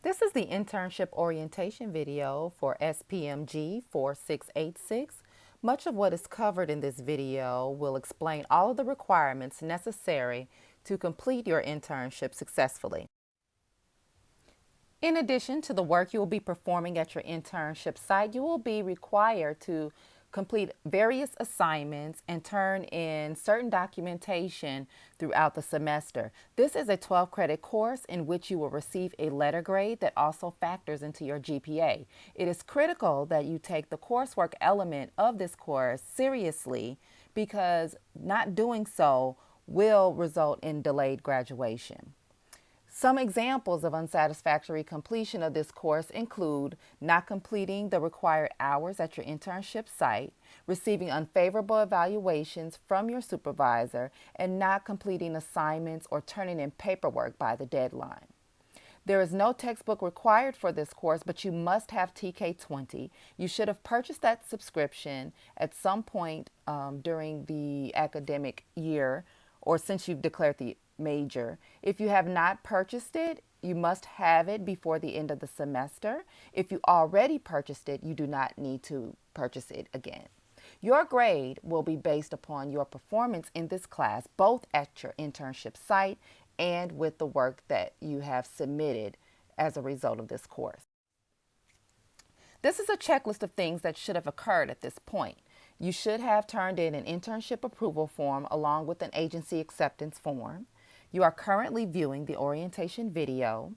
This is the Internship Orientation video for SPMG 4686. Much of what is covered in this video will explain all of the requirements necessary to complete your internship successfully. In addition to the work you will be performing at your internship site, you will be required to complete various assignments and turn in certain documentation throughout the semester. This is a 12 credit course in which you will receive a letter grade that also factors into your GPA. It is critical that you take the coursework element of this course seriously because not doing so will result in delayed graduation. Some examples of unsatisfactory completion of this course include not completing the required hours at your internship site, receiving unfavorable evaluations from your supervisor, and not completing assignments or turning in paperwork by the deadline. There is no textbook required for this course, but you must have TK20. You should have purchased that subscription at some point during the academic year or since you've declared the major. If you have not purchased it, you must have it before the end of the semester. If you already purchased it, you do not need to purchase it again. Your grade will be based upon your performance in this class, both at your internship site and with the work that you have submitted as a result of this course. This is a checklist of things that should have occurred at this point. You should have turned in an internship approval form along with an agency acceptance form. You are currently viewing the orientation video.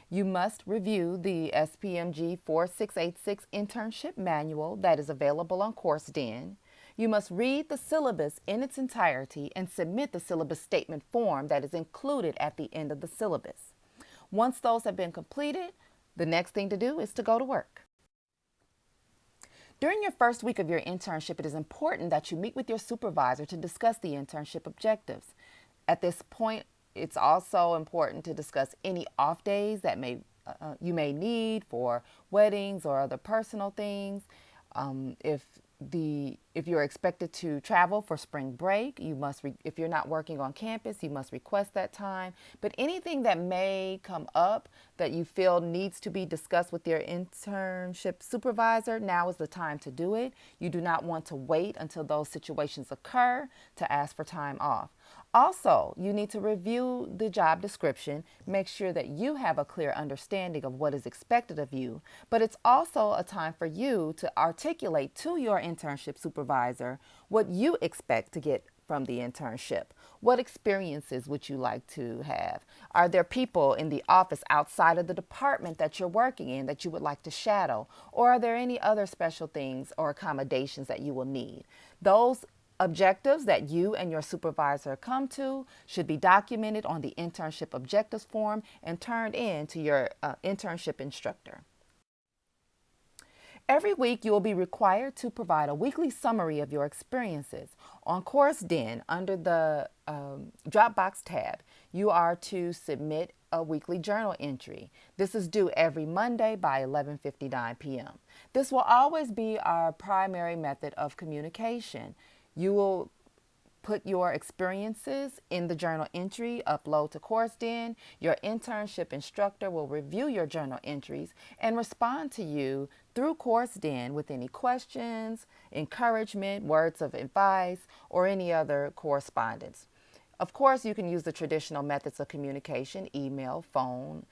You must review the SPMG 4686 internship manual that is available on CourseDen. You must read the syllabus in its entirety and submit the syllabus statement form that is included at the end of the syllabus. Once those have been completed, the next thing to do is to go to work. During your first week of your internship, it is important that you meet with your supervisor to discuss the internship objectives. At this point, it's also important to discuss any off days that you may need for weddings or other personal things. If you're expected to travel for spring break, if you're not working on campus, you must request that time. But anything that may come up that you feel needs to be discussed with your internship supervisor, now is the time to do it. You do not want to wait until those situations occur to ask for time off. Also, you need to review the job description, make sure that you have a clear understanding of what is expected of you, but it's also a time for you to articulate to your internship supervisor what you expect to get from the internship. What experiences would you like to have? Are there people in the office outside of the department that you're working in that you would like to shadow? Or are there any other special things or accommodations that you will need? Those objectives that you and your supervisor come to should be documented on the internship objectives form and turned in to your internship instructor. Every week, you will be required to provide a weekly summary of your experiences. On CourseDen, under the Dropbox tab, you are to submit a weekly journal entry. This is due every Monday by 11:59 p.m. This will always be our primary method of communication. You will put your experiences in the journal entry, upload to CourseDen. Your internship instructor will review your journal entries and respond to you through CourseDen with any questions, encouragement, words of advice, or any other correspondence. Of course, you can use the traditional methods of communication, email, phone.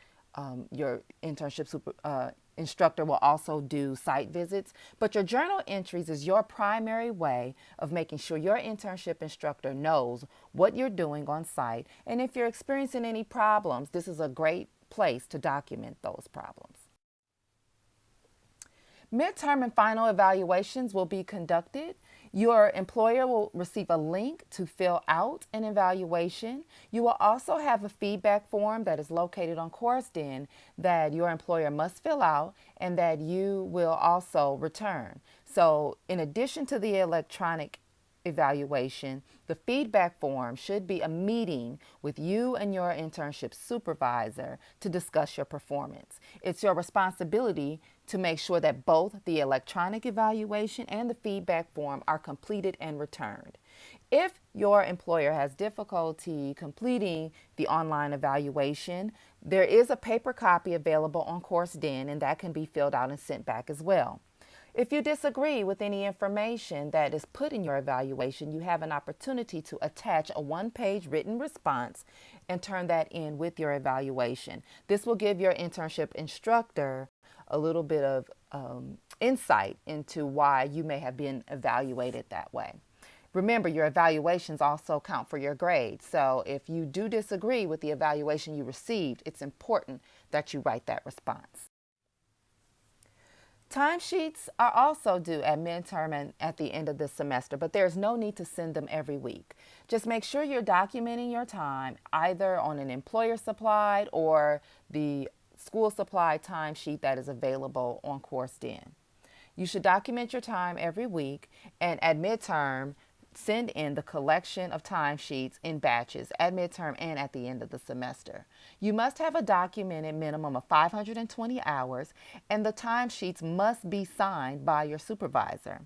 Your internship instructor will also do site visits, but your journal entries is your primary way of making sure your internship instructor knows what you're doing on site, and if you're experiencing any problems, this is a great place to document those problems. Midterm and final evaluations will be conducted. Your employer will receive a link to fill out an evaluation. You will also have a feedback form that is located on CourseDen that your employer must fill out and that you will also return. So in addition to the electronic evaluation, the feedback form should be a meeting with you and your internship supervisor to discuss your performance. It's your responsibility to make sure that both the electronic evaluation and the feedback form are completed and returned. If your employer has difficulty completing the online evaluation, there is a paper copy available on CourseDen, and that can be filled out and sent back as well. If you disagree with any information that is put in your evaluation, you have an opportunity to attach a one-page written response and turn that in with your evaluation. This will give your internship instructor a little bit of insight into why you may have been evaluated that way. Remember, your evaluations also count for your grade. So if you do disagree with the evaluation you received, it's important that you write that response. Timesheets are also due at midterm and at the end of the semester, but there's no need to send them every week. Just make sure you're documenting your time either on an employer supplied or the school supplied timesheet that is available on CourseDen. You should document your time every week, and at midterm, send in the collection of timesheets in batches at midterm and at the end of the semester. You must have a documented minimum of 520 hours, and the timesheets must be signed by your supervisor.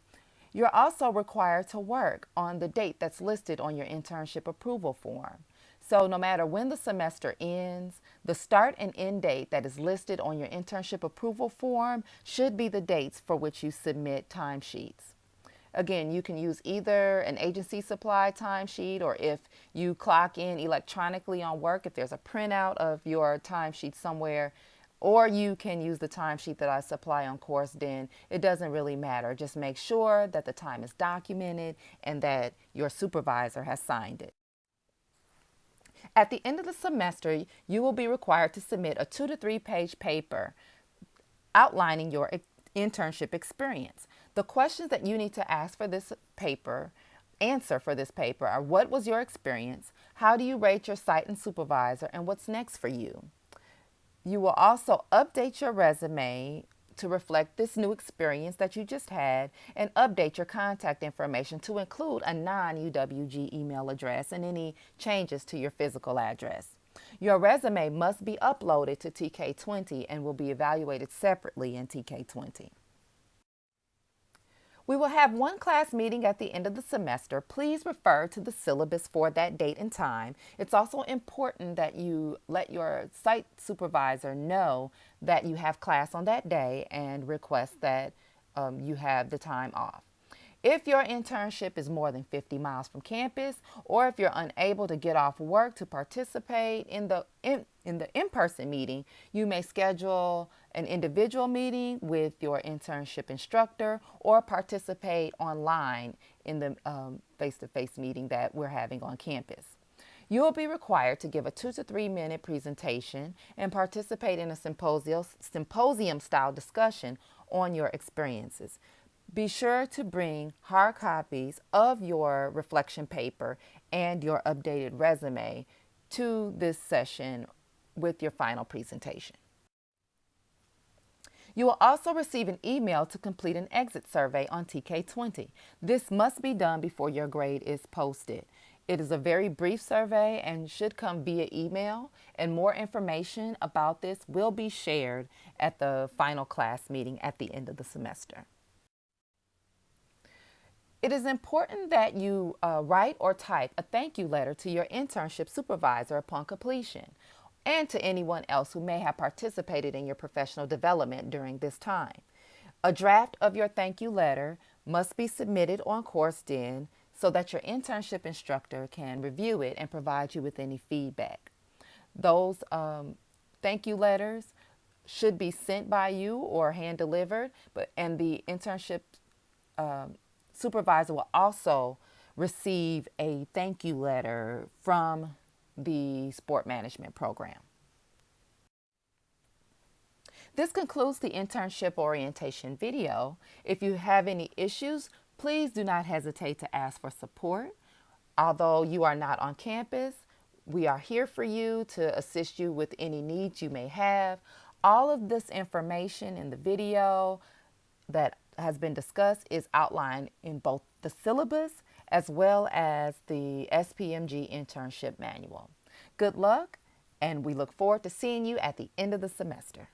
You're also required to work on the date that's listed on your internship approval form. So no matter when the semester ends, the start and end date that is listed on your internship approval form should be the dates for which you submit timesheets. Again, you can use either an agency supplied timesheet, or if you clock in electronically on work, if there's a printout of your timesheet somewhere, or you can use the timesheet that I supply on CourseDen. It doesn't really matter. Just make sure that the time is documented and that your supervisor has signed it. At the end of the semester, you will be required to submit a 2 to 3 page paper outlining your internship experience. The questions that you need to answer for this paper are: what was your experience? How do you rate your site and supervisor? And what's next for you? You will also update your resume to reflect this new experience that you just had, and update your contact information to include a non-UWG email address and any changes to your physical address. Your resume must be uploaded to TK20 and will be evaluated separately in TK20. We will have one class meeting at the end of the semester. Please refer to the syllabus for that date and time. It's also important that you let your site supervisor know that you have class on that day and request that you have the time off. If your internship is more than 50 miles from campus, or if you're unable to get off work to participate in the in-person meeting, you may schedule an individual meeting with your internship instructor or participate online in the face-to-face meeting that we're having on campus. You will be required to give a 2 to 3 minute presentation and participate in a symposium-style discussion on your experiences. Be sure to bring hard copies of your reflection paper and your updated resume to this session with your final presentation. You will also receive an email to complete an exit survey on TK20. This must be done before your grade is posted. It is a very brief survey and should come via email, and more information about this will be shared at the final class meeting at the end of the semester. It is important that you write or type a thank you letter to your internship supervisor upon completion, and to anyone else who may have participated in your professional development during this time. A draft of your thank you letter must be submitted on CourseDen so that your internship instructor can review it and provide you with any feedback. Those thank you letters should be sent by you or hand delivered, and the internship supervisor will also receive a thank you letter from the sport management program. This concludes the internship orientation video. If you have any issues, please do not hesitate to ask for support. Although you are not on campus, we are here for you to assist you with any needs you may have. All of this information in the video that has been discussed is outlined in both the syllabus as well as the SPMG internship manual. Good luck, and we look forward to seeing you at the end of the semester.